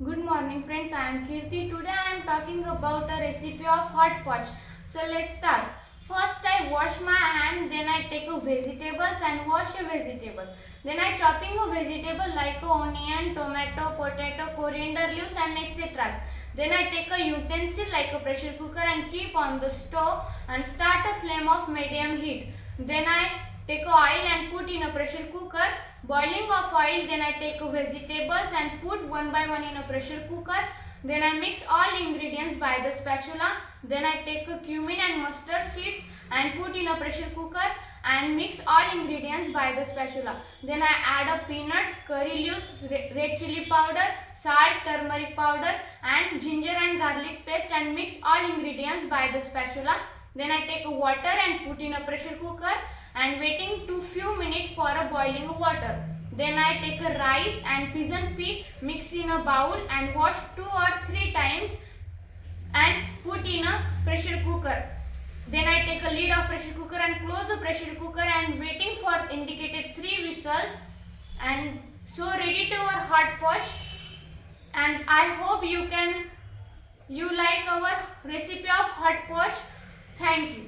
Good morning friends, I am Khichdi. Today I am talking about a recipe of Hotchpotch. So let's start. First I wash my hand, then I take a vegetables and wash a vegetable. Then I chopping a vegetable like a onion, tomato, potato, coriander leaves and etc. Then I take a utensil like a pressure cooker and keep on the stove and start a flame of medium heat. Then I take oil and put in a pressure cooker. Boiling of oil, then I take vegetables and put one by one in a pressure cooker. Then I mix all ingredients by the spatula. Then I take a cumin and mustard seeds and put in a pressure cooker and mix all ingredients by the spatula. Then I add a peanuts, curry leaves, red chilli powder, salt, turmeric powder and ginger and garlic paste and mix all ingredients by the spatula. Then I take water and put in a pressure cooker and waiting to few minutes for a boiling water. Then I take a rice and pigeon pea, mix in a bowl and wash 2 or 3 times and put in a pressure cooker. Then I take a lid of pressure cooker and close the pressure cooker and waiting for indicated 3 whistles. And so ready to our Hotchpotch. And I hope you like our recipe of Hotchpotch. Thank you.